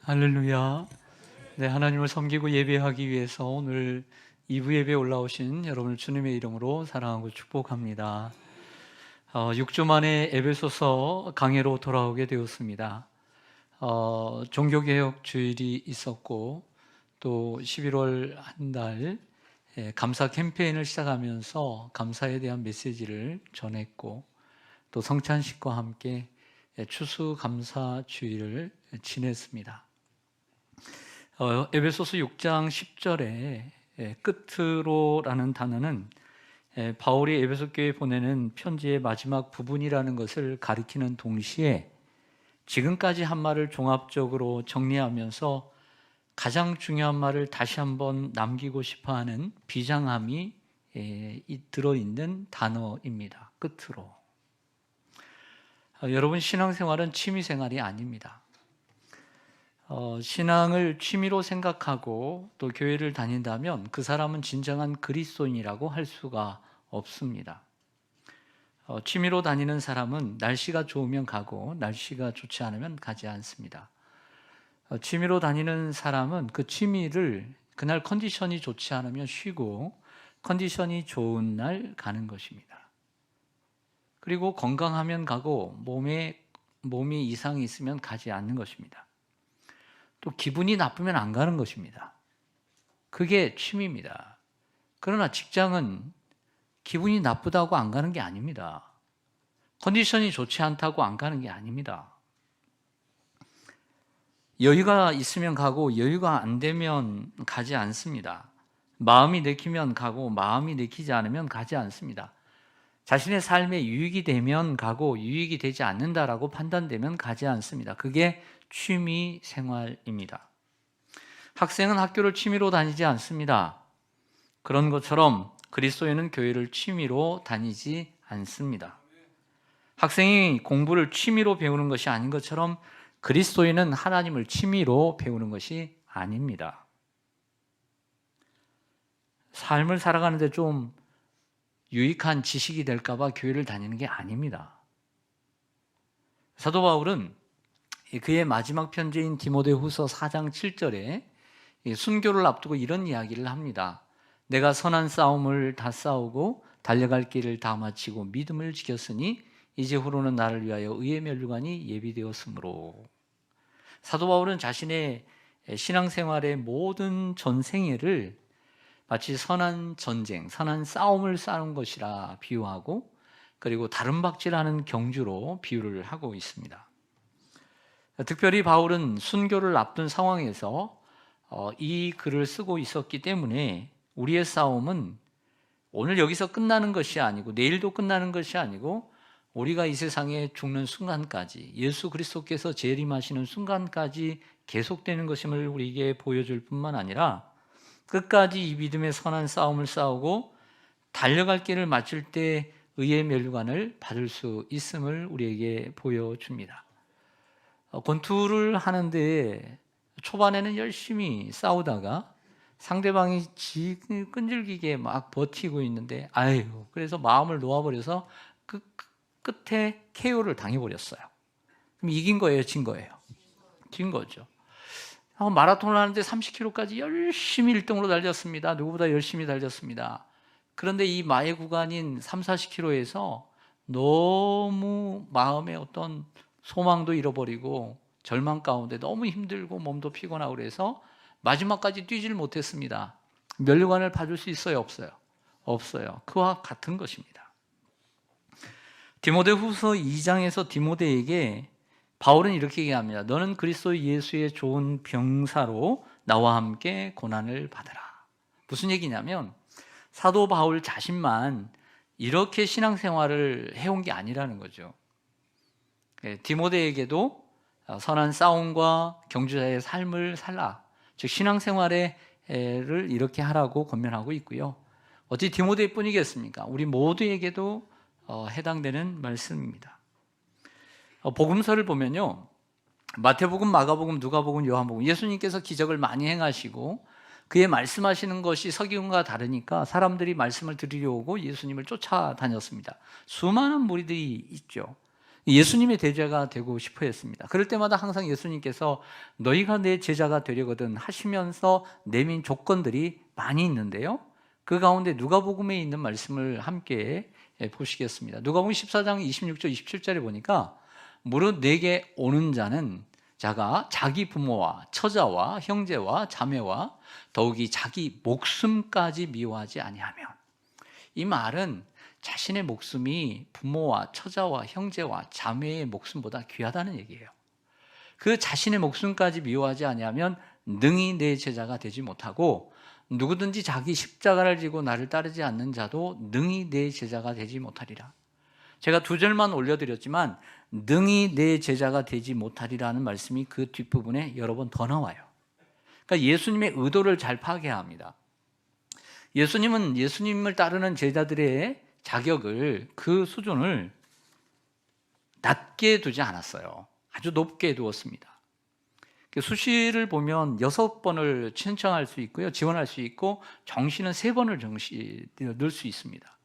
할렐루야. 네, 하나님을 섬기고 예배하기 위해서 오늘 2부 예배에 올라오신 여러분을 주님의 이름으로 사랑하고 축복합니다. 6주 만에 에베소서 강해로 돌아오게 되었습니다. 종교개혁 주일이 있었고 또 11월 한 달 감사 캠페인을 시작하면서 감사에 대한 메시지를 전했고 또 성찬식과 함께 추수감사 주일을 지냈습니다. 에베소서 6장 10절에 끝으로라는 단어는 바울이 에베소 교회에 보내는 편지의 마지막 부분이라는 것을 가리키는 동시에 지금까지 한 말을 종합적으로 정리하면서 가장 중요한 말을 다시 한번 남기고 싶어하는 비장함이 들어있는 단어입니다. 끝으로. 여러분, 신앙생활은 취미생활이 아닙니다. 신앙을 취미로 생각하고 또 교회를 다닌다면 그 사람은 진정한 그리스도인이라고 할 수가 없습니다. 취미로 다니는 사람은 날씨가 좋으면 가고 날씨가 좋지 않으면 가지 않습니다. 취미로 다니는 사람은 그 취미를 그날 컨디션이 좋지 않으면 쉬고 컨디션이 좋은 날 가는 것입니다. 그리고 건강하면 가고 몸에 이상이 있으면 가지 않는 것입니다. 또 기분이 나쁘면 안 가는 것입니다. 그게 취미입니다. 그러나 직장은 기분이 나쁘다고 안 가는 게 아닙니다. 컨디션이 좋지 않다고 안 가는 게 아닙니다. 여유가 있으면 가고 여유가 안 되면 가지 않습니다. 마음이 내키면 가고 마음이 내키지 않으면 가지 않습니다. 자신의 삶에 유익이 되면 가고 유익이 되지 않는다라고 판단되면 가지 않습니다. 그게 취미 생활입니다. 학생은 학교를 취미로 다니지 않습니다. 그런 것처럼 그리스도인은 교회를 취미로 다니지 않습니다. 학생이 공부를 취미로 배우는 것이 아닌 것처럼 그리스도인은 하나님을 취미로 배우는 것이 아닙니다. 삶을 살아가는데 좀 유익한 지식이 될까 봐 교회를 다니는 게 아닙니다. 사도 바울은 그의 마지막 편지인 디모데후서 4장 7절에 순교를 앞두고 이런 이야기를 합니다. 내가 선한 싸움을 다 싸우고 달려갈 길을 다 마치고 믿음을 지켰으니 이제 후로는 나를 위하여 의의 면류관이 예비되었으므로. 사도 바울은 자신의 신앙생활의 모든 전생애를 마치 선한 전쟁, 선한 싸움을 싸운 것이라 비유하고 그리고 다름박질하는 경주로 비유를 하고 있습니다. 특별히 바울은 순교를 앞둔 상황에서 이 글을 쓰고 있었기 때문에 우리의 싸움은 오늘 여기서 끝나는 것이 아니고 내일도 끝나는 것이 아니고 우리가 이 세상에 죽는 순간까지 예수 그리스도께서 재림하시는 순간까지 계속되는 것임을 우리에게 보여줄 뿐만 아니라 끝까지 이 믿음의 선한 싸움을 싸우고 달려갈 길을 마칠 때 의의 면류관을 받을 수 있음을 우리에게 보여줍니다. 권투를 하는데 초반에는 열심히 싸우다가 상대방이 끈질기게 막 버티고 있는데 그래서 마음을 놓아버려서 끝에 KO를 당해버렸어요. 그럼 이긴 거예요, 진 거예요? 진 거죠. 마라톤을 하는데 30km까지 열심히 1등으로 달렸습니다. 누구보다 열심히 달렸습니다. 그런데 이 마의 구간인 3, 40km에서 너무 마음의 어떤 소망도 잃어버리고 절망 가운데 너무 힘들고 몸도 피곤하고 그래서 마지막까지 뛰질 못했습니다. 면류관을 받을 수 있어요, 없어요? 없어요. 그와 같은 것입니다. 디모데후서 2장에서 디모데에게 바울은 이렇게 얘기합니다. 너는 그리스도 예수의 좋은 병사로 나와 함께 고난을 받으라. 무슨 얘기냐면 사도 바울 자신만 이렇게 신앙생활을 해온 게 아니라는 거죠. 디모데에게도 선한 싸움과 경주자의 삶을 살라. 즉 신앙생활을 이렇게 하라고 권면하고 있고요. 어찌 디모데뿐이겠습니까? 우리 모두에게도 해당되는 말씀입니다. 복음서를 보면요, 마태복음, 마가복음, 누가복음, 요한복음 예수님께서 기적을 많이 행하시고 그의 말씀하시는 것이 서기관과 다르니까 사람들이 말씀을 들으려 오고 예수님을 쫓아다녔습니다. 수많은 무리들이 있죠. 예수님의 제자가 되고 싶어 했습니다. 그럴 때마다 항상 예수님께서 너희가 내 제자가 되려거든 하시면서 내민 조건들이 많이 있는데요, 그 가운데 누가복음에 있는 말씀을 함께 보시겠습니다. 누가복음 14장 26절 27절에 보니까 무릇 내게 오는 자가 자기 부모와 처자와 형제와 자매와 더욱이 자기 목숨까지 미워하지 아니하면, 이 말은 자신의 목숨이 부모와 처자와 형제와 자매의 목숨보다 귀하다는 얘기예요. 그 자신의 목숨까지 미워하지 아니하면 능히 내 제자가 되지 못하고, 누구든지 자기 십자가를 지고 나를 따르지 않는 자도 능히 내 제자가 되지 못하리라. 제가 2절만 올려드렸지만 능히 내 제자가 되지 못하리라는 말씀이 그 뒷부분에 여러 번 더 나와요. 그러니까 예수님의 의도를 잘 파악해야 합니다. 예수님은 예수님을 따르는 제자들의 자격을, 그 수준을 낮게 두지 않았어요. 아주 높게 두었습니다. 수시를 보면 6번을 신청할 수 있고요, 지원할 수 있고, 정시는 3번을 넣을 수 있습니다.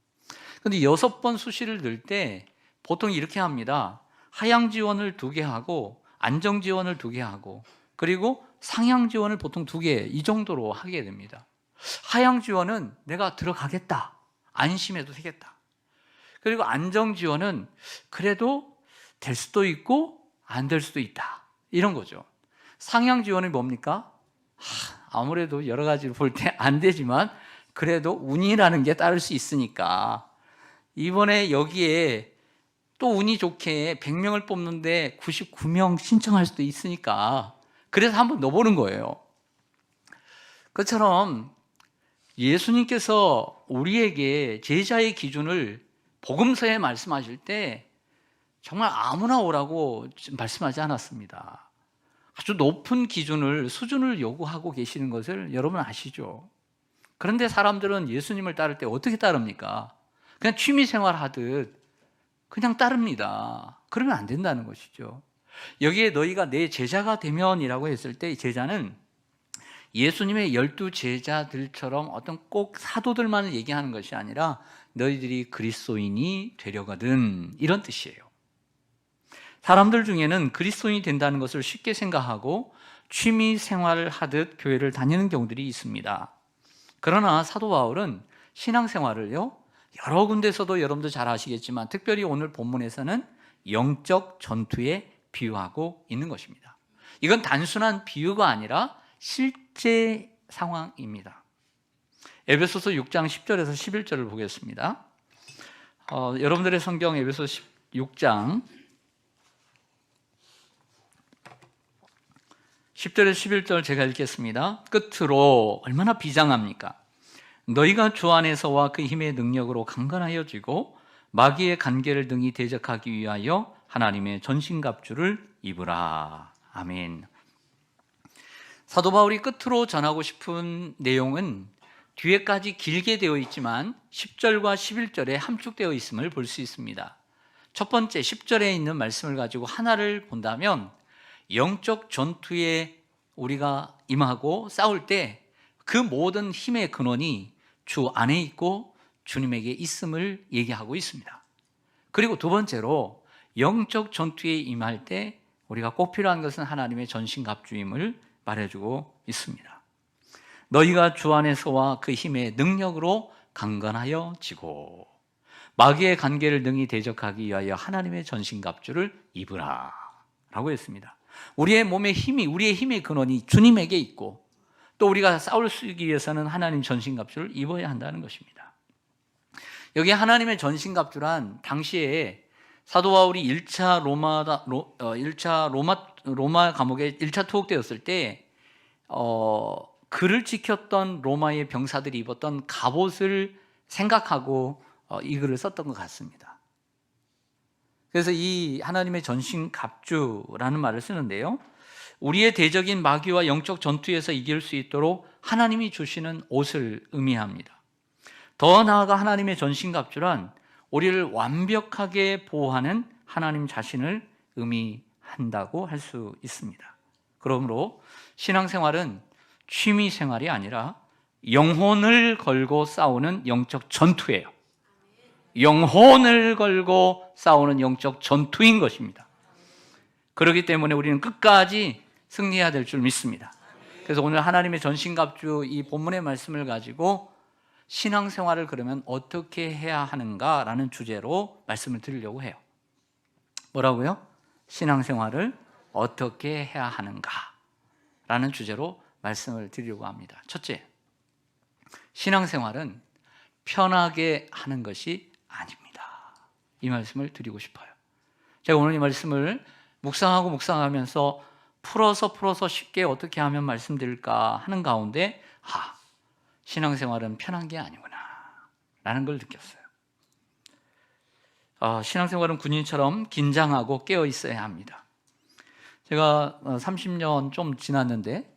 그런데 6번 수시를 넣을 때 보통 이렇게 합니다. 하향 지원을 2개 하고, 안정 지원을 2개 하고, 그리고 상향 지원을 보통 2개, 이 정도로 하게 됩니다. 하향 지원은 내가 들어가겠다, 안심해도 되겠다. 그리고 안정 지원은 그래도 될 수도 있고 안 될 수도 있다, 이런 거죠. 상향 지원이 뭡니까? 아무래도 여러 가지로 볼 때 안 되지만 그래도 운이라는 게 따를 수 있으니까, 이번에 여기에 또 운이 좋게 100명을 뽑는데 99명 신청할 수도 있으니까 그래서 한번 넣어보는 거예요. 그처럼 예수님께서 우리에게 제자의 기준을 복음서에 말씀하실 때 정말 아무나 오라고 말씀하지 않았습니다. 아주 높은 기준을, 수준을 요구하고 계시는 것을 여러분 아시죠? 그런데 사람들은 예수님을 따를 때 어떻게 따릅니까? 그냥 취미생활 하듯 그냥 따릅니다. 그러면 안 된다는 것이죠. 여기에 너희가 내 제자가 되면이라고 했을 때, 제자는 예수님의 12 제자들처럼 어떤 꼭 사도들만을 얘기하는 것이 아니라 너희들이 그리스도인이 되려거든, 이런 뜻이에요. 사람들 중에는 그리스도인이 된다는 것을 쉽게 생각하고 취미 생활을 하듯 교회를 다니는 경우들이 있습니다. 그러나 사도 바울은 신앙생활을요, 여러 군데서도 여러분도 잘 아시겠지만 특별히 오늘 본문에서는 영적 전투에 비유하고 있는 것입니다. 이건 단순한 비유가 아니라 실제 상황입니다. 에베소서 6장 10절에서 11절을 보겠습니다. 여러분들의 성경 에베소서 6장 10절에서 11절 제가 읽겠습니다. 끝으로 얼마나 비장합니까? 너희가 주 안에서와 그 힘의 능력으로 강건하여지고 마귀의 간계를 능히 대적하기 위하여 하나님의 전신갑주를 입으라. 아멘. 사도 바울이 끝으로 전하고 싶은 내용은 뒤에까지 길게 되어 있지만 10절과 11절에 함축되어 있음을 볼 수 있습니다. 첫 번째 10절에 있는 말씀을 가지고 하나를 본다면, 영적 전투에 우리가 임하고 싸울 때 그 모든 힘의 근원이 주 안에 있고 주님에게 있음을 얘기하고 있습니다. 그리고 두 번째로 영적 전투에 임할 때 우리가 꼭 필요한 것은 하나님의 전신갑주임을 말해주고 있습니다. 너희가 주 안에서와 그 힘의 능력으로 강건하여 지고 마귀의 간계를 능히 대적하기 위하여 하나님의 전신갑주를 입으라 라고 했습니다. 우리의 몸의 힘이, 우리의 힘의 근원이 주님에게 있고, 또 우리가 싸울 수 있기 위해서는 하나님 전신갑주를 입어야 한다는 것입니다. 여기 하나님의 전신갑주란 당시에 사도 바울이 1차 로마 감옥에 1차 투옥되었을 때 그를 지켰던 로마의 병사들이 입었던 갑옷을 생각하고 이 글을 썼던 것 같습니다. 그래서 이 하나님의 전신갑주라는 말을 쓰는데요, 우리의 대적인 마귀와 영적 전투에서 이길 수 있도록 하나님이 주시는 옷을 의미합니다. 더 나아가 하나님의 전신갑주란 우리를 완벽하게 보호하는 하나님 자신을 의미한다고 할 수 있습니다. 그러므로 신앙생활은 취미생활이 아니라 영혼을 걸고 싸우는 영적 전투예요. 영혼을 걸고 싸우는 영적 전투인 것입니다. 그렇기 때문에 우리는 끝까지 승리해야 될 줄 믿습니다. 그래서 오늘 하나님의 전신갑주 이 본문의 말씀을 가지고 신앙생활을 그러면 어떻게 해야 하는가라는 주제로 말씀을 드리려고 해요. 뭐라고요? 신앙생활을 어떻게 해야 하는가라는 주제로 말씀을 드리려고 합니다. 첫째, 신앙생활은 편하게 하는 것이 아닙니다. 이 말씀을 드리고 싶어요. 제가 오늘 이 말씀을 묵상하면서 풀어서 쉽게 어떻게 하면 말씀드릴까 하는 가운데 신앙생활은 편한 게 아니구나 라는 걸 느꼈어요. 신앙생활은 군인처럼 긴장하고 깨어 있어야 합니다. 제가 30년 좀 지났는데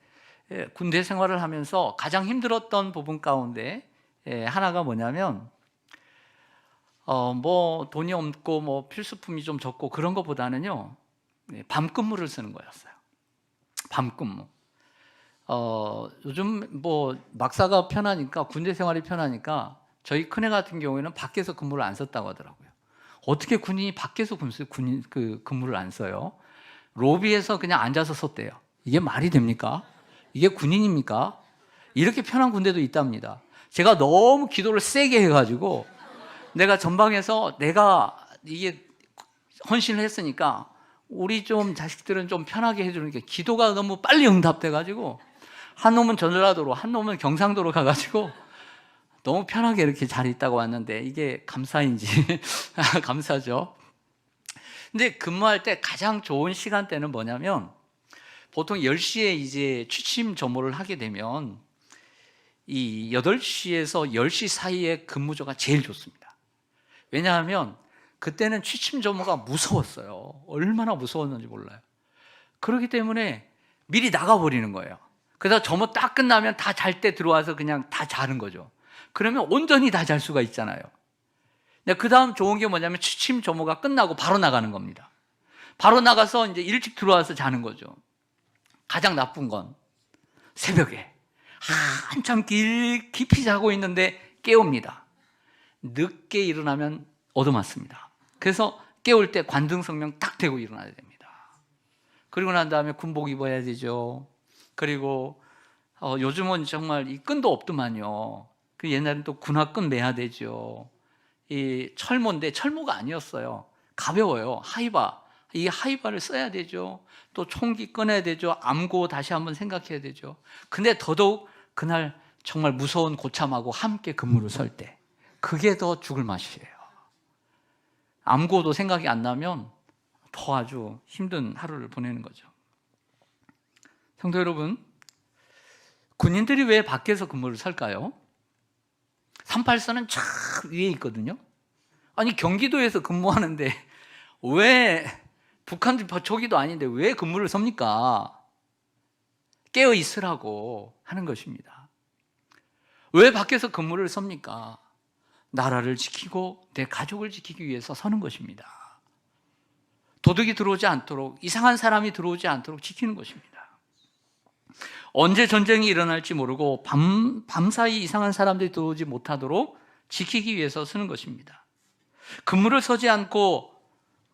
군대 생활을 하면서 가장 힘들었던 부분 가운데 하나가 뭐냐면 뭐 돈이 없고 뭐 필수품이 좀 적고 그런 것보다는요, 밤근무를 쓰는 거였어요. 밤근무. 요즘 뭐 막사가 편하니까, 군대 생활이 편하니까 저희 큰애 같은 경우에는 밖에서 근무를 안 썼다고 하더라고요. 어떻게 군인이 밖에서 근무를 안 써요? 로비에서 그냥 앉아서 썼대요. 이게 말이 됩니까? 이게 군인입니까? 이렇게 편한 군대도 있답니다. 제가 너무 기도를 세게 해가지고 내가 전방에서 내가 이게 헌신을 했으니까 우리 좀 자식들은 좀 편하게 해주는 게 기도가 너무 빨리 응답돼가지고 한 놈은 전라도로 한 놈은 경상도로 가가지고 너무 편하게 이렇게 잘 있다고 왔는데 이게 감사인지 감사죠. 근데 근무할 때 가장 좋은 시간대는 뭐냐면 보통 10시에 이제 취침 점호를 하게 되면 이 8시에서 10시 사이에 근무조가 제일 좋습니다. 왜냐하면 그때는 취침 점호가 무서웠어요. 얼마나 무서웠는지 몰라요. 그렇기 때문에 미리 나가버리는 거예요. 그래서 점호 딱 끝나면 다 잘 때 들어와서 그냥 다 자는 거죠. 그러면 온전히 다 잘 수가 있잖아요. 그 다음 좋은 게 뭐냐면 취침 점호가 끝나고 바로 나가는 겁니다. 바로 나가서 이제 일찍 들어와서 자는 거죠. 가장 나쁜 건 새벽에 한참 깊이 자고 있는데 깨웁니다. 늦게 일어나면 얻어맞습니다. 그래서 깨울 때 관등성명 딱 대고 일어나야 됩니다. 그리고 난 다음에 군복 입어야 되죠. 그리고 요즘은 정말 이 끈도 없더만요. 그 옛날엔 또 군화끈 매야 되죠. 이 철모인데 철모가 아니었어요. 가벼워요. 하이바. 이 하이바를 써야 되죠. 또 총기 꺼내야 되죠. 암고 다시 한번 생각해야 되죠. 근데 더더욱 그날 정말 무서운 고참하고 함께 근무를 설 때 그게 더 죽을 맛이에요. 암고도 생각이 안 나면 더 아주 힘든 하루를 보내는 거죠. 성도 여러분, 군인들이 왜 밖에서 근무를 설까요? 38선은 쫙 위에 있거든요. 아니 경기도에서 근무하는데 왜 북한 저기도 아닌데 왜 근무를 섭니까? 깨어 있으라고 하는 것입니다. 왜 밖에서 근무를 섭니까? 나라를 지키고 내 가족을 지키기 위해서 서는 것입니다. 도둑이 들어오지 않도록, 이상한 사람이 들어오지 않도록 지키는 것입니다. 언제 전쟁이 일어날지 모르고 밤사이 이상한 사람들이 들어오지 못하도록 지키기 위해서 쓰는 것입니다. 근무를 서지 않고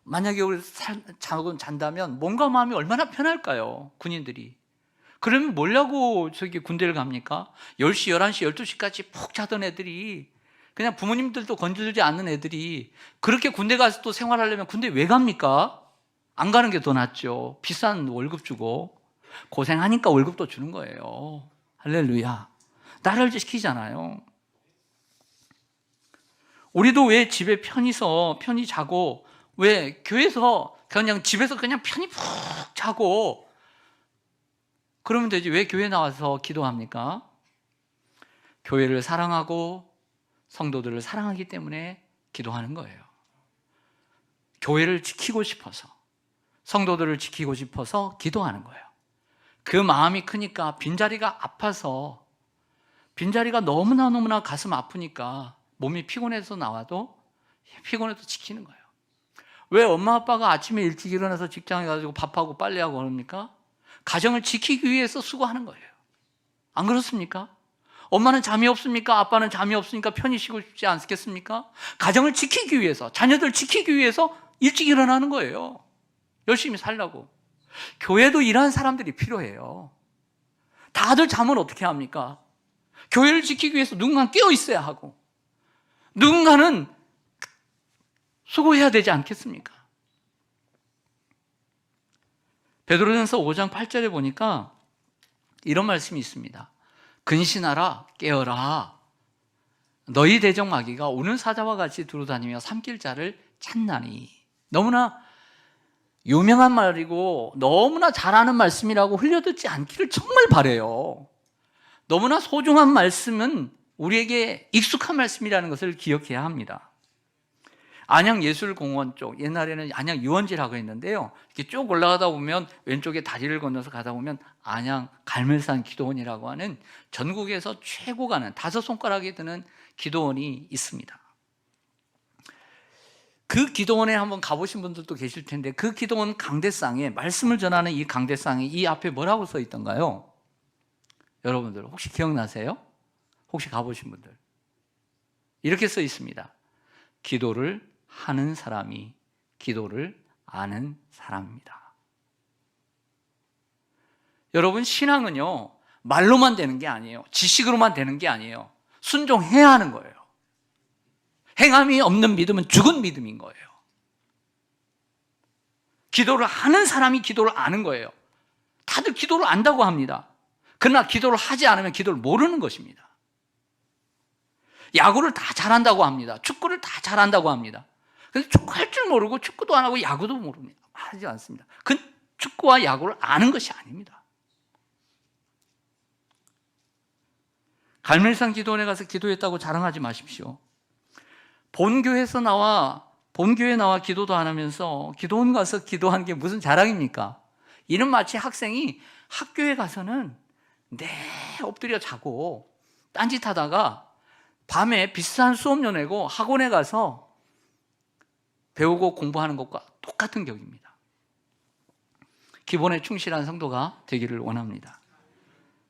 만약에 우리 잔다면 몸과 마음이 얼마나 편할까요? 군인들이. 그러면 뭐냐고 저기 군대를 갑니까? 10시, 11시, 12시까지 푹 자던 애들이, 그냥 부모님들도 건들지 않는 애들이 그렇게 군대 가서 또 생활하려면 군대 왜 갑니까? 안 가는 게 더 낫죠. 비싼 월급 주고 고생하니까 월급도 주는 거예요. 할렐루야. 나라를 지키잖아요. 우리도 왜 집에 편히 자고, 왜 교회에서 그냥 집에서 그냥 편히 푹 자고 그러면 되지 왜 교회 나와서 기도합니까? 교회를 사랑하고 성도들을 사랑하기 때문에 기도하는 거예요. 교회를 지키고 싶어서, 성도들을 지키고 싶어서 기도하는 거예요. 그 마음이 크니까 빈자리가 아파서, 빈자리가 너무나 가슴 아프니까 몸이 피곤해서 나와도 피곤해도 지키는 거예요. 왜 엄마 아빠가 아침에 일찍 일어나서 직장에 가지고 밥하고 빨래하고 그럽니까? 가정을 지키기 위해서 수고하는 거예요. 안 그렇습니까? 엄마는 잠이 없습니까? 아빠는 잠이 없으니까 편히 쉬고 싶지 않겠습니까? 가정을 지키기 위해서, 자녀들 지키기 위해서 일찍 일어나는 거예요. 열심히 살라고. 교회도 이러한 사람들이 필요해요. 다들 잠을 어떻게 합니까? 교회를 지키기 위해서 누군가는 깨어 있어야 하고, 누군가는 수고해야 되지 않겠습니까? 베드로전서 5장 8절에 보니까 이런 말씀이 있습니다. 근신하라, 깨어라. 너희 대적 마귀가 오는 사자와 같이 두루다니며 삼킬 자를 찾나니. 너무나 유명한 말이고 너무나 잘하는 말씀이라고 흘려듣지 않기를 정말 바라요. 너무나 소중한 말씀은 우리에게 익숙한 말씀이라는 것을 기억해야 합니다. 안양예술공원 쪽, 옛날에는 안양유원지라고 했는데요, 이렇게 쭉 올라가다 보면 왼쪽에 다리를 건너서 가다 보면 안양 갈멜산 기도원이라고 하는 전국에서 최고 가는 5손가락에 드는 기도원이 있습니다. 그 기도원에 한번 가보신 분들도 계실 텐데, 그 기도원 강대상에, 말씀을 전하는 이 강대상에 이 앞에 뭐라고 써 있던가요? 여러분들 혹시 기억나세요? 혹시 가보신 분들, 이렇게 써 있습니다. 기도를 하는 사람이 기도를 아는 사람입니다. 여러분, 신앙은요, 말로만 되는 게 아니에요. 지식으로만 되는 게 아니에요. 순종해야 하는 거예요. 행함이 없는 믿음은 죽은 믿음인 거예요. 기도를 하는 사람이 기도를 아는 거예요. 다들 기도를 안다고 합니다. 그러나 기도를 하지 않으면 기도를 모르는 것입니다. 야구를 다 잘한다고 합니다. 축구를 다 잘한다고 합니다. 근데 축구할 줄 모르고 축구도 안 하고 야구도 모릅니다. 하지 않습니다. 그 축구와 야구를 아는 것이 아닙니다. 갈멜산 기도원에 가서 기도했다고 자랑하지 마십시오. 본교회 나와 기도도 안 하면서 기도원 가서 기도한 게 무슨 자랑입니까? 이는 마치 학생이 학교에 가서는 엎드려 자고 딴짓하다가 밤에 비싼 수업료 내고 학원에 가서 배우고 공부하는 것과 똑같은 격입니다. 기본에 충실한 성도가 되기를 원합니다.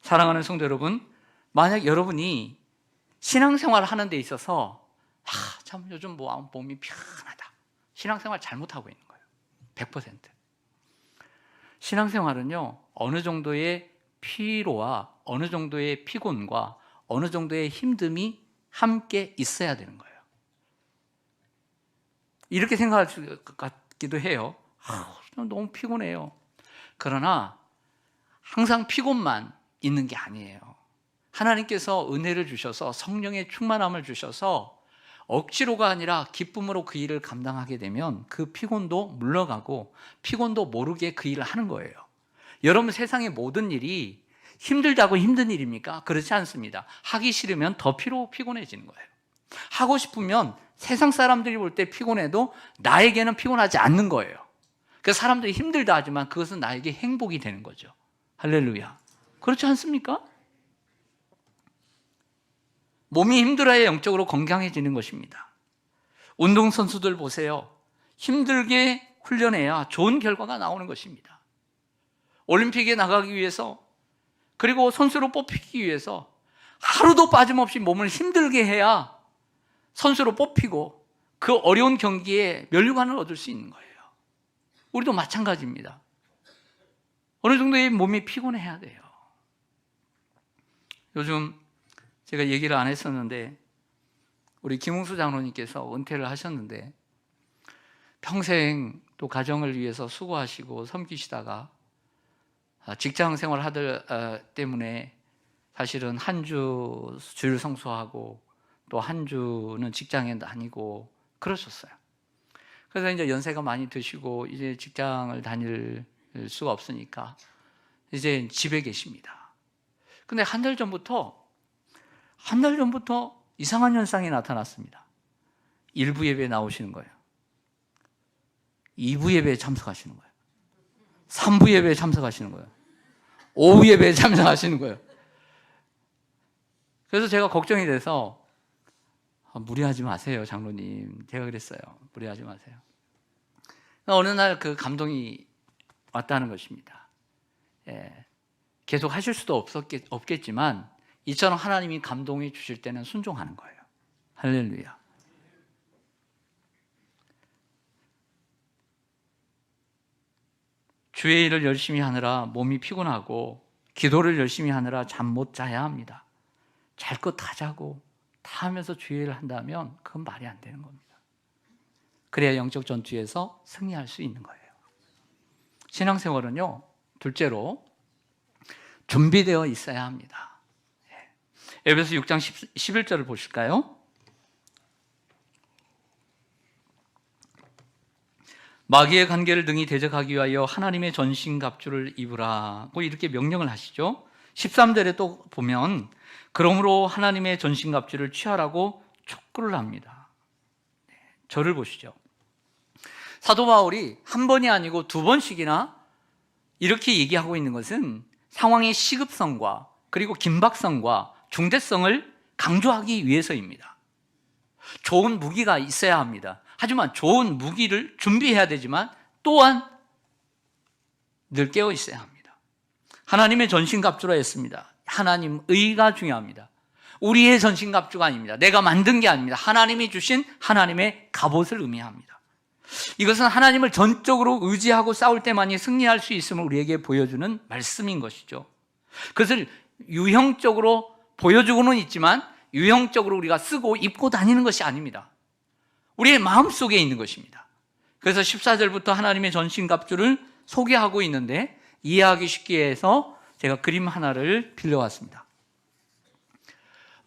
사랑하는 성도 여러분, 만약 여러분이 신앙생활을 하는 데 있어서 참 요즘 몸이 편하다, 신앙생활 잘못하고 있는 거예요. 100%. 신앙생활은요, 어느 정도의 피로와 어느 정도의 피곤과 어느 정도의 힘듦이 함께 있어야 되는 거예요. 이렇게 생각할 것 같기도 해요. 너무 피곤해요. 그러나 항상 피곤만 있는 게 아니에요. 하나님께서 은혜를 주셔서 성령의 충만함을 주셔서 억지로가 아니라 기쁨으로 그 일을 감당하게 되면 그 피곤도 물러가고 피곤도 모르게 그 일을 하는 거예요. 여러분, 세상의 모든 일이 힘들다고 힘든 일입니까? 그렇지 않습니다. 하기 싫으면 더 피곤해지는 거예요. 하고 싶으면 세상 사람들이 볼 때 피곤해도 나에게는 피곤하지 않는 거예요. 그 사람들이 힘들다 하지만 그것은 나에게 행복이 되는 거죠. 할렐루야. 그렇지 않습니까? 몸이 힘들어야 영적으로 건강해지는 것입니다. 운동선수들 보세요. 힘들게 훈련해야 좋은 결과가 나오는 것입니다. 올림픽에 나가기 위해서, 그리고 선수로 뽑히기 위해서 하루도 빠짐없이 몸을 힘들게 해야 선수로 뽑히고 그 어려운 경기에 면류관을 얻을 수 있는 거예요. 우리도 마찬가지입니다. 어느 정도의 몸이 피곤해야 돼요. 요즘 제가 얘기를 안 했었는데 우리 김웅수 장로님께서 은퇴를 하셨는데 평생 또 가정을 위해서 수고하시고 섬기시다가 직장 생활 때문에 사실은 한 주 주일 성수하고 또 한 주는 직장에 다니고 그러셨어요. 그래서 이제 연세가 많이 드시고 이제 직장을 다닐 수가 없으니까 이제 집에 계십니다. 근데 한 달 전부터 이상한 현상이 나타났습니다. 1부 예배에 나오시는 거예요. 2부 예배에 참석하시는 거예요. 3부 예배에 참석하시는 거예요. 오후 예배에 참석하시는 거예요. 그래서 제가 걱정이 돼서 무리하지 마세요, 장로님. 제가 그랬어요. 무리하지 마세요. 어느 날 그 감동이 왔다는 것입니다. 계속 하실 수도 없겠지만 이처럼 하나님이 감동해 주실 때는 순종하는 거예요. 할렐루야. 주의 일을 열심히 하느라 몸이 피곤하고 기도를 열심히 하느라 잠 못 자야 합니다. 잘 것 다 자고 다 하면서 주의 일을 한다면 그건 말이 안 되는 겁니다. 그래야 영적 전투에서 승리할 수 있는 거예요. 신앙생활은요, 둘째로 준비되어 있어야 합니다. 에베소 6장 11절을 보실까요? 마귀의 관계를 등이 대적하기 위하여 하나님의 전신갑주를 입으라고 이렇게 명령을 하시죠. 13절에 또 보면 그러므로 하나님의 전신갑주를 취하라고 촉구를 합니다. 저를 보시죠. 사도 바울이 한 번이 아니고 두 번씩이나 이렇게 얘기하고 있는 것은 상황의 시급성과 그리고 긴박성과 중대성을 강조하기 위해서입니다. 좋은 무기가 있어야 합니다. 하지만 좋은 무기를 준비해야 되지만 또한 늘 깨어 있어야 합니다. 하나님의 전신갑주라 했습니다. 하나님 의가 중요합니다. 우리의 전신갑주가 아닙니다. 내가 만든 게 아닙니다. 하나님이 주신 하나님의 갑옷을 의미합니다. 이것은 하나님을 전적으로 의지하고 싸울 때만이 승리할 수 있음을 우리에게 보여주는 말씀인 것이죠. 그것을 유형적으로 보여주고는 있지만 유형적으로 우리가 쓰고 입고 다니는 것이 아닙니다. 우리의 마음속에 있는 것입니다. 그래서 14절부터 하나님의 전신갑주를 소개하고 있는데 이해하기 쉽게 해서 제가 그림 하나를 빌려왔습니다.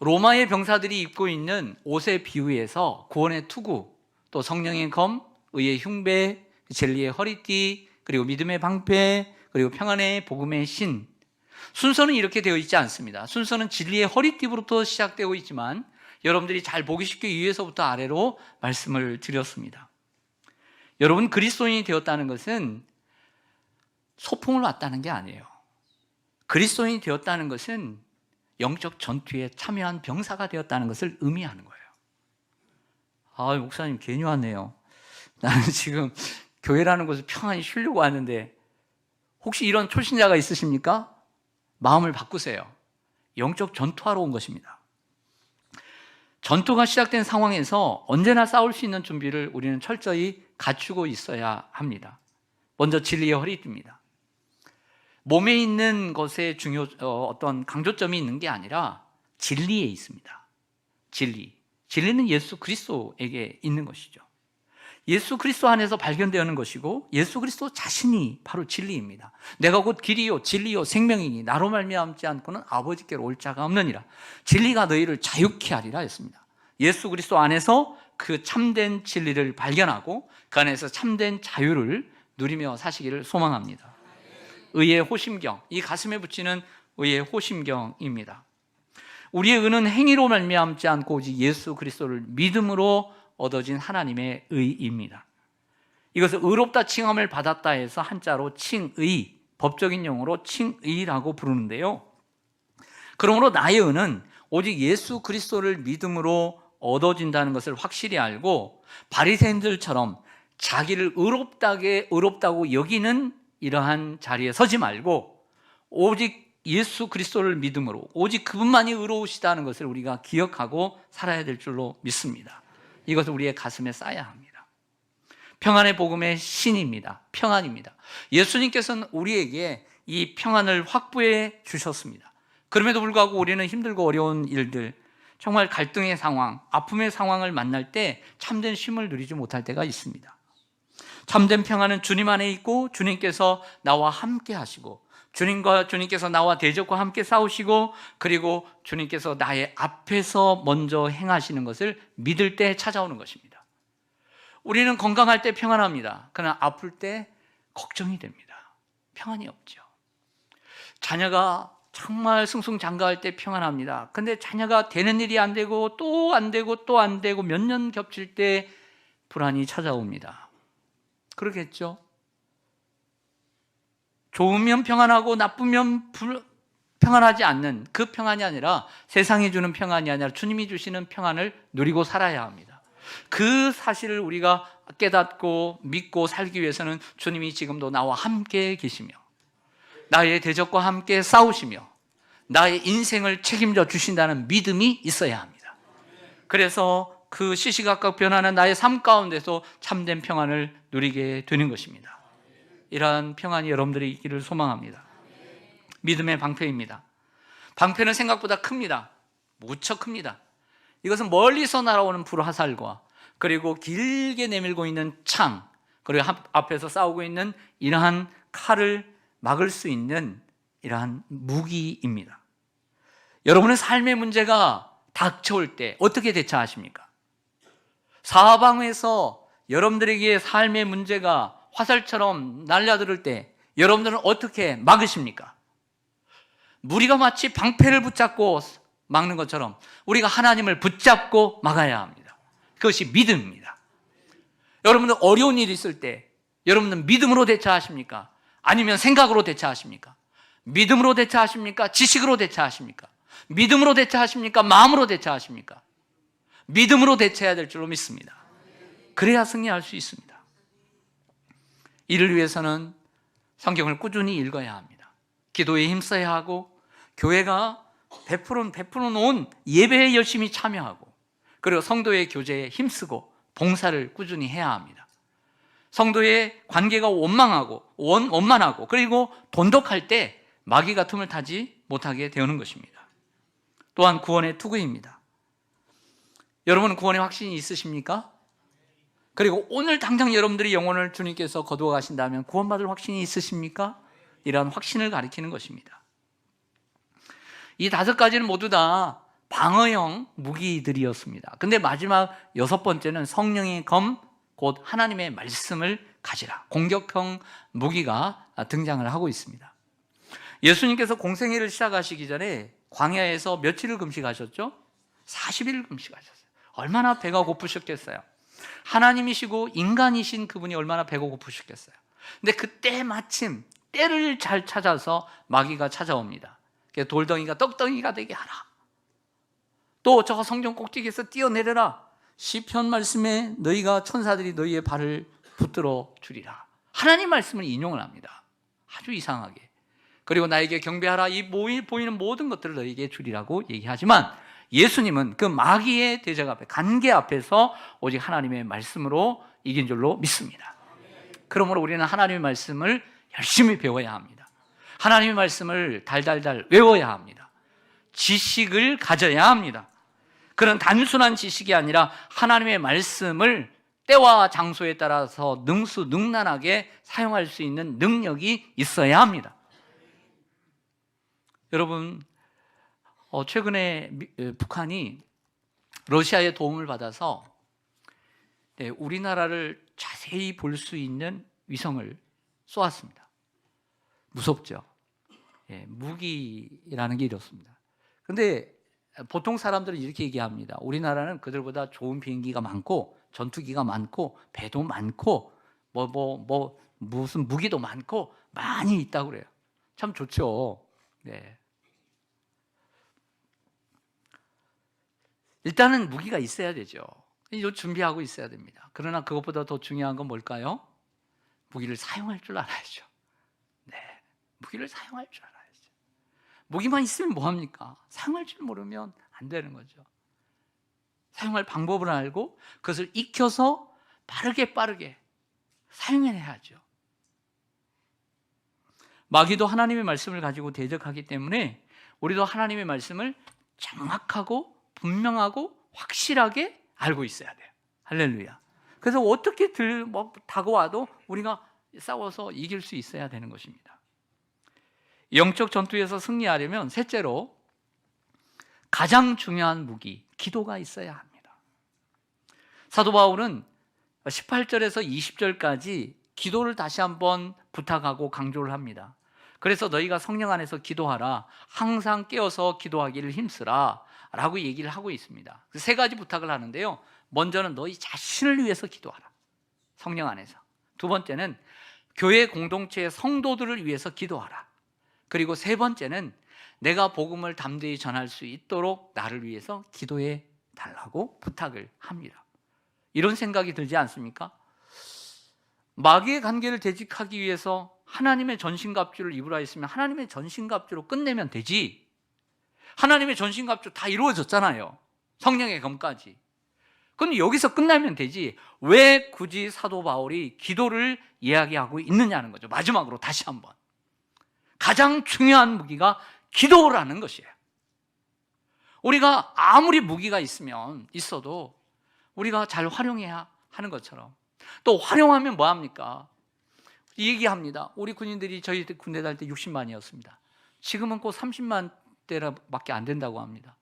로마의 병사들이 입고 있는 옷의 비유에서 구원의 투구, 또 성령의 검, 의의 흉배, 진리의 허리띠, 그리고 믿음의 방패, 그리고 평안의 복음의 신, 순서는 이렇게 되어 있지 않습니다. 순서는 진리의 허리띠부터 시작되고 있지만 여러분들이 잘 보기 쉽게 위에서부터 아래로 말씀을 드렸습니다. 여러분, 그리스도인이 되었다는 것은 소풍을 왔다는 게 아니에요. 그리스도인이 되었다는 것은 영적 전투에 참여한 병사가 되었다는 것을 의미하는 거예요. 아, 목사님 괜히 왔네요. 나는 지금 교회라는 곳을 평안히 쉬려고 하는데 혹시 이런 초신자가 있으십니까? 마음을 바꾸세요. 영적 전투하러 온 것입니다. 전투가 시작된 상황에서 언제나 싸울 수 있는 준비를 우리는 철저히 갖추고 있어야 합니다. 먼저 진리의 허리띠입니다. 몸에 있는 것에 어떤 강조점이 있는 게 아니라 진리에 있습니다. 진리는 예수 그리스도에게 있는 것이죠. 예수 그리스도 안에서 발견되는 것이고 예수 그리스도 자신이 바로 진리입니다. 내가 곧 길이요 진리요 생명이니 나로 말미암지 않고는 아버지께로 올 자가 없느니라. 진리가 너희를 자유케 하리라 했습니다. 예수 그리스도 안에서 그 참된 진리를 발견하고 그 안에서 참된 자유를 누리며 사시기를 소망합니다. 의의 호심경, 이 가슴에 붙이는 의의 호심경입니다. 우리의 의는 행위로 말미암지 않고 오직 예수 그리스도를 믿음으로 얻어진 하나님의 의입니다. 이것을 의롭다 칭함을 받았다 해서 한자로 칭의, 법적인 용어로 칭의라고 부르는데요. 그러므로 나의 의는 오직 예수 그리스도를 믿음으로 얻어진다는 것을 확실히 알고 바리새인들처럼 자기를 의롭다고 여기는 이러한 자리에 서지 말고 오직 예수 그리스도를 믿음으로 오직 그분만이 의로우시다는 것을 우리가 기억하고 살아야 될 줄로 믿습니다. 이것을 우리의 가슴에 쌓아야 합니다. 평안의 복음의 신입니다. 평안입니다. 예수님께서는 우리에게 이 평안을 확보해 주셨습니다. 그럼에도 불구하고 우리는 힘들고 어려운 일들, 정말 갈등의 상황, 아픔의 상황을 만날 때 참된 쉼을 누리지 못할 때가 있습니다. 참된 평안은 주님 안에 있고 주님께서 나와 함께 하시고 주님께서 나와 대적과 함께 싸우시고 그리고 주님께서 나의 앞에서 먼저 행하시는 것을 믿을 때 찾아오는 것입니다. 우리는 건강할 때 평안합니다. 그러나 아플 때 걱정이 됩니다. 평안이 없죠. 자녀가 정말 승승장구할 때 평안합니다. 근데 자녀가 되는 일이 안 되고 또 안 되고 또 안 되고 몇 년 겹칠 때 불안이 찾아옵니다. 그러겠죠? 좋으면 평안하고 나쁘면 평안하지 않는 그 평안이 아니라 세상이 주는 평안이 아니라 주님이 주시는 평안을 누리고 살아야 합니다. 그 사실을 우리가 깨닫고 믿고 살기 위해서는 주님이 지금도 나와 함께 계시며 나의 대적과 함께 싸우시며 나의 인생을 책임져 주신다는 믿음이 있어야 합니다. 그래서 그 시시각각 변하는 나의 삶 가운데서 참된 평안을 누리게 되는 것입니다. 이러한 평안이 여러분들이 있기를 소망합니다. 믿음의 방패입니다. 방패는 생각보다 큽니다. 무척 큽니다. 이것은 멀리서 날아오는 불화살과 그리고 길게 내밀고 있는 창, 그리고 앞에서 싸우고 있는 이러한 칼을 막을 수 있는 이러한 무기입니다. 여러분의 삶의 문제가 닥쳐올 때 어떻게 대처하십니까? 사방에서 여러분들에게 삶의 문제가 화살처럼 날려들을 때 여러분들은 어떻게 막으십니까? 무리가 마치 방패를 붙잡고 막는 것처럼 우리가 하나님을 붙잡고 막아야 합니다. 그것이 믿음입니다. 여러분들 어려운 일이 있을 때 여러분들은 믿음으로 대처하십니까? 아니면 생각으로 대처하십니까? 믿음으로 대처하십니까? 지식으로 대처하십니까? 믿음으로 대처하십니까? 마음으로 대처하십니까? 믿음으로 대처해야 될 줄로 믿습니다. 그래야 승리할 수 있습니다. 이를 위해서는 성경을 꾸준히 읽어야 합니다. 기도에 힘써야 하고 교회가 베풀어 놓은 예배에 열심히 참여하고 그리고 성도의 교제에 힘쓰고 봉사를 꾸준히 해야 합니다. 성도의 관계가 원만하고 그리고 돈독할 때 마귀가 틈을 타지 못하게 되는 것입니다. 또한 구원의 투구입니다. 여러분은 구원의 확신이 있으십니까? 그리고 오늘 당장 여러분들이 영혼을 주님께서 거두어 가신다면 구원받을 확신이 있으십니까? 이러한 확신을 가리키는 것입니다. 이 5가지는 모두 다 방어형 무기들이었습니다. 근데 마지막 6번째는 성령의 검, 곧 하나님의 말씀을 가지라. 공격형 무기가 등장을 하고 있습니다. 예수님께서 공생애를 시작하시기 전에 광야에서 며칠을 금식하셨죠? 40일을 금식하셨어요. 얼마나 배가 고프셨겠어요. 하나님이시고 인간이신 그분이 얼마나 배가 고프셨겠어요. 근데 그때 마침 때를 잘 찾아서 마귀가 찾아옵니다. 돌덩이가 떡덩이가 되게 하라. 또 저 성경 꼭지기에서 뛰어내려라. 시편 말씀에 너희가 천사들이 너희의 발을 붙들어 주리라. 하나님 말씀을 인용을 합니다. 아주 이상하게. 그리고 나에게 경배하라. 이 보이는 모든 것들을 너희에게 주리라고 얘기하지만 예수님은 그 마귀의 대적 앞에, 간계 앞에서 오직 하나님의 말씀으로 이긴 줄로 믿습니다. 그러므로 우리는 하나님의 말씀을 열심히 배워야 합니다. 하나님의 말씀을 달달달 외워야 합니다. 지식을 가져야 합니다. 그런 단순한 지식이 아니라 하나님의 말씀을 때와 장소에 따라서 능수능란하게 사용할 수 있는 능력이 있어야 합니다. 여러분, 최근에 북한이 러시아의 도움을 받아서 우리나라를 자세히 볼 수 있는 위성을 쏘았습니다. 무섭죠? 무기라는 게 이렇습니다. 그런데 보통 사람들은 이렇게 얘기합니다. 우리나라는 그들보다 좋은 비행기가 많고 전투기가 많고 배도 많고 무슨 무기도 많고 많이 있다고 그래요. 참 좋죠. 네. 일단은 무기가 있어야 되죠. 이거 준비하고 있어야 됩니다. 그러나 그것보다 더 중요한 건 뭘까요? 무기를 사용할 줄 알아야죠. 네, 무기를 사용할 줄 알아야죠. 무기만 있으면 뭐합니까? 사용할 줄 모르면 안 되는 거죠. 사용할 방법을 알고 그것을 익혀서 빠르게 사용해야죠. 마귀도 하나님의 말씀을 가지고 대적하기 때문에 우리도 하나님의 말씀을 정확하고 분명하고 확실하게 알고 있어야 돼요. 할렐루야. 그래서 어떻게 다가와도 우리가 싸워서 이길 수 있어야 되는 것입니다. 영적 전투에서 승리하려면 셋째로 가장 중요한 무기, 기도가 있어야 합니다. 사도 바울은 18절에서 20절까지 기도를 다시 한번 부탁하고 강조를 합니다. 그래서 너희가 성령 안에서 기도하라. 항상 깨어서 기도하기를 힘쓰라. 라고 얘기를 하고 있습니다. 3가지 부탁을 하는데요. 먼저는 너희 자신을 위해서 기도하라. 성령 안에서. 2번째는 교회 공동체의 성도들을 위해서 기도하라. 그리고 3번째는 내가 복음을 담대히 전할 수 있도록 나를 위해서 기도해 달라고 부탁을 합니다. 이런 생각이 들지 않습니까? 마귀의 관계를 대적하기 위해서 하나님의 전신갑주를 입으라 했으면 하나님의 전신갑주로 끝내면 되지. 하나님의 전신갑주 다 이루어졌잖아요. 성령의 검까지. 그런데 여기서 끝나면 되지 왜 굳이 사도 바울이 기도를 이야기하고 있느냐는 거죠. 마지막으로 다시 한번 가장 중요한 무기가 기도라는 것이에요. 우리가 아무리 무기가 있어도 우리가 잘 활용해야 하는 것처럼, 또 활용하면 뭐합니까? 얘기합니다. 우리 군인들이 저희 군대 다닐 때 60만이었습니다. 지금은 곧 30만 대밖에 안 된다고 합니다.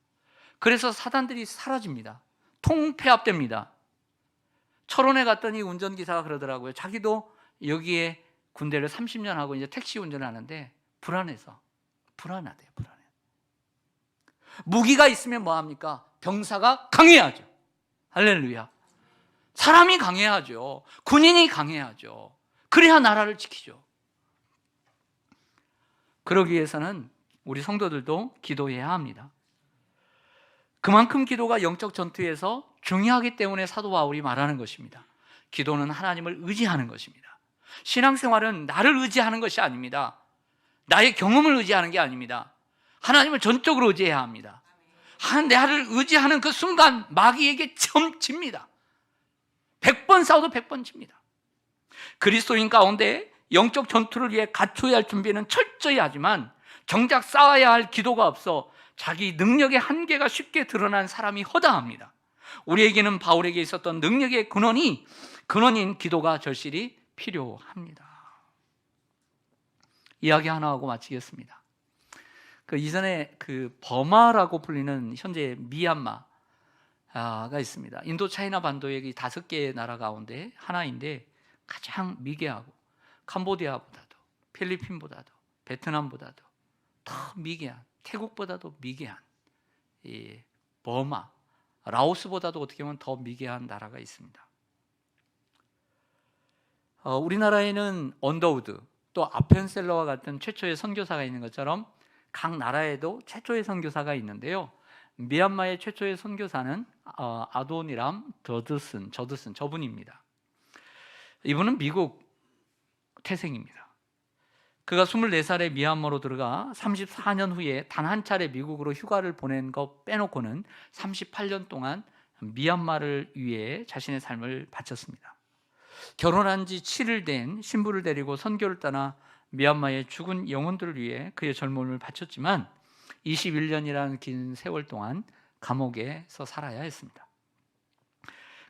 그래서 사단들이 사라집니다. 통폐합됩니다. 철원에 갔더니 운전기사가 그러더라고요. 자기도 여기에 군대를 30년 하고 이제 택시 운전을 하는데 불안하대요. 무기가 있으면 뭐합니까? 병사가 강해야죠. 할렐루야. 사람이 강해야죠. 군인이 강해야죠. 그래야 나라를 지키죠. 그러기 위해서는 우리 성도들도 기도해야 합니다. 그만큼 기도가 영적 전투에서 중요하기 때문에 사도 바울이 말하는 것입니다. 기도는 하나님을 의지하는 것입니다. 신앙생활은 나를 의지하는 것이 아닙니다. 나의 경험을 의지하는 게 아닙니다. 하나님을 전적으로 의지해야 합니다. 나를 의지하는 그 순간 마귀에게 점칩니다. 100번 싸워도 100번 집니다. 그리스도인 가운데 영적 전투를 위해 갖춰야 할 준비는 철저히 하지만 정작 쌓아야 할 기도가 없어 자기 능력의 한계가 쉽게 드러난 사람이 허다합니다. 우리에게는 바울에게 있었던 능력의 근원인 기도가 절실히 필요합니다. 이야기 하나 하고 마치겠습니다. 이전에 버마라고 불리는 현재 미얀마가 있습니다. 인도 차이나 반도의 5개의 나라 가운데 하나인데 가장 미개하고 캄보디아보다도 필리핀보다도 베트남보다도 더 미개한, 태국보다도 미개한 이 버마, 라오스보다도 어떻게 보면 더 미개한 나라가 있습니다. 우리나라에는 언더우드 또 아펜셀러와 같은 최초의 선교사가 있는 것처럼 각 나라에도 최초의 선교사가 있는데요. 미얀마의 최초의 선교사는 아도니람 저드슨 저분입니다. 이분은 미국 태생입니다. 그가 24살에 미얀마로 들어가 34년 후에 단 한 차례 미국으로 휴가를 보낸 것 빼놓고는 38년 동안 미얀마를 위해 자신의 삶을 바쳤습니다. 결혼한 지 7일 된 신부를 데리고 선교를 떠나 미얀마의 죽은 영혼들을 위해 그의 젊음을 바쳤지만 21년이라는 긴 세월 동안 감옥에서 살아야 했습니다.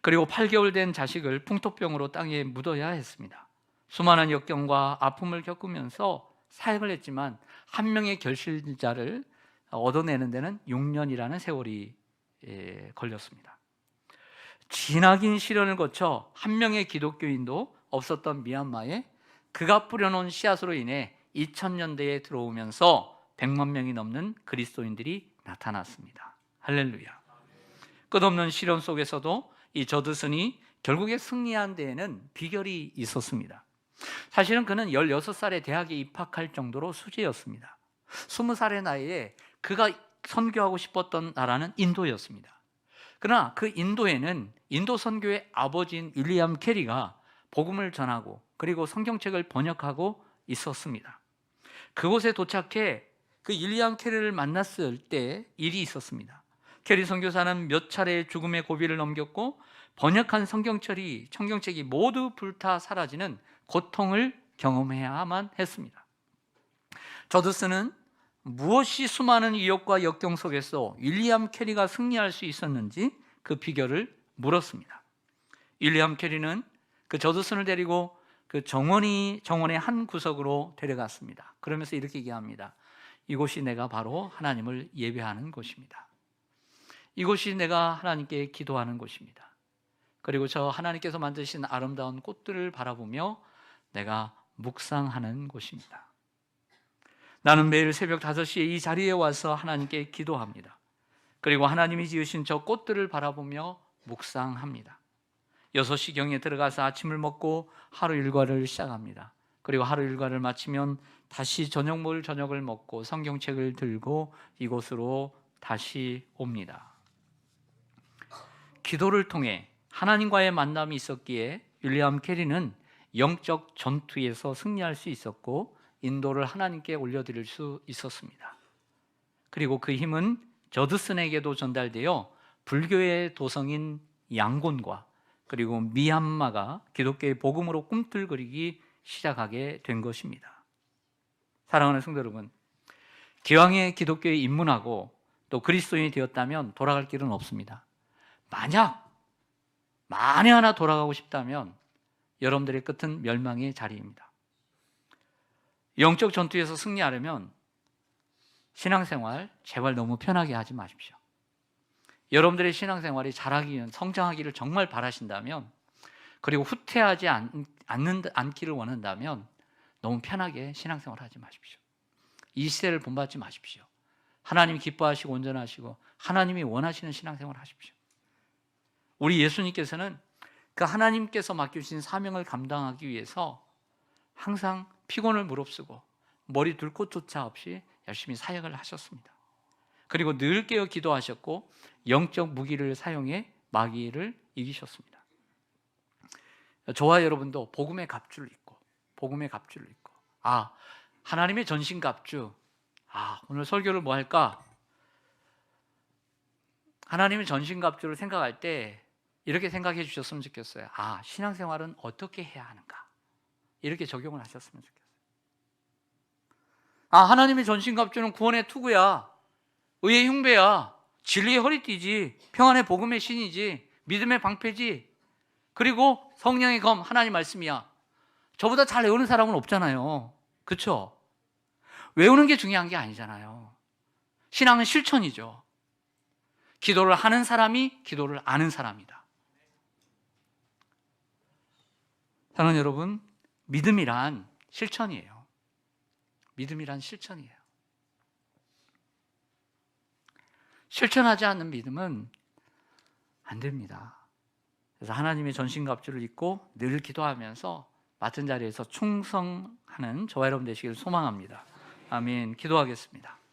그리고 8개월 된 자식을 풍토병으로 땅에 묻어야 했습니다. 수많은 역경과 아픔을 겪으면서 사역을 했지만 한 명의 결실자를 얻어내는 데는 6년이라는 세월이 걸렸습니다. 지나긴 시련을 거쳐 한 명의 기독교인도 없었던 미얀마에 그가 뿌려놓은 씨앗으로 인해 2000년대에 들어오면서 100만 명이 넘는 그리스도인들이 나타났습니다. 할렐루야. 끝없는 시련 속에서도 이 저드슨이 결국에 승리한 데에는 비결이 있었습니다. 사실은 그는 16살에 대학에 입학할 정도로 수재였습니다. 20살의 나이에 그가 선교하고 싶었던 나라는 인도였습니다. 그러나 그 인도에는 인도 선교의 아버지인 윌리엄 캐리가 복음을 전하고 그리고 성경책을 번역하고 있었습니다. 그곳에 도착해 그 윌리엄 캐리를 만났을 때 일이 있었습니다. 캐리 선교사는 몇 차례 죽음의 고비를 넘겼고 번역한 성경책이 모두 불타 사라지는 고통을 경험해야만 했습니다. 저드슨은 무엇이 수많은 위협과 역경 속에서 윌리엄 캐리가 승리할 수 있었는지 그 비결을 물었습니다. 윌리엄 캐리는 그 저드슨을 데리고 그 정원의 한 구석으로 데려갔습니다. 그러면서 이렇게 얘기합니다. 이곳이 내가 바로 하나님을 예배하는 곳입니다. 이곳이 내가 하나님께 기도하는 곳입니다. 그리고 저 하나님께서 만드신 아름다운 꽃들을 바라보며 내가 묵상하는 곳입니다. 나는 매일 새벽 5시에 이 자리에 와서 하나님께 기도합니다. 그리고 하나님이 지으신 저 꽃들을 바라보며 묵상합니다. 6시경에 들어가서 아침을 먹고 하루 일과를 시작합니다. 그리고 하루 일과를 마치면 다시 저녁을 먹고 성경책을 들고 이곳으로 다시 옵니다. 기도를 통해 하나님과의 만남이 있었기에 윌리엄 캐리는 영적 전투에서 승리할 수 있었고 인도를 하나님께 올려드릴 수 있었습니다. 그리고 그 힘은 저드슨에게도 전달되어 불교의 도성인 양곤과 그리고 미얀마가 기독교의 복음으로 꿈틀거리기 시작하게 된 것입니다. 사랑하는 성도 여러분, 기왕에 기독교에 입문하고 또 그리스도인이 되었다면 돌아갈 길은 없습니다. 만에 하나 돌아가고 싶다면 여러분들의 끝은 멸망의 자리입니다. 영적 전투에서 승리하려면 신앙생활 제발 너무 편하게 하지 마십시오. 여러분들의 신앙생활이 잘하기, 성장하기를 정말 바라신다면, 그리고 후퇴하지 않기를 원한다면 너무 편하게 신앙생활 하지 마십시오. 이 시대를 본받지 마십시오. 하나님이 기뻐하시고 온전하시고 하나님이 원하시는 신앙생활을 하십시오. 우리 예수님께서는 그 하나님께서 맡겨주신 사명을 감당하기 위해서 항상 피곤을 무릅쓰고 머리 둘 곳조차 없이 열심히 사역을 하셨습니다. 그리고 늘 깨어 기도하셨고 영적 무기를 사용해 마귀를 이기셨습니다. 저와 여러분도 복음의 갑주를 입고 하나님의 전신갑주, 오늘 설교를 뭐 할까? 하나님의 전신갑주를 생각할 때 이렇게 생각해 주셨으면 좋겠어요. 신앙생활은 어떻게 해야 하는가? 이렇게 적용을 하셨으면 좋겠어요. 하나님의 전신갑주는 구원의 투구야, 의의 흉배야, 진리의 허리띠지, 평안의 복음의 신이지, 믿음의 방패지, 그리고 성령의 검, 하나님 말씀이야. 저보다 잘 외우는 사람은 없잖아요. 그렇죠? 외우는 게 중요한 게 아니잖아요. 신앙은 실천이죠. 기도를 하는 사람이 기도를 아는 사람이다. 사랑하는 여러분, 믿음이란 실천이에요. 믿음이란 실천이에요. 실천하지 않는 믿음은 안 됩니다. 그래서 하나님의 전신갑주를 입고 늘 기도하면서 맡은 자리에서 충성하는 저와 여러분 되시기를 소망합니다. 아멘. 기도하겠습니다.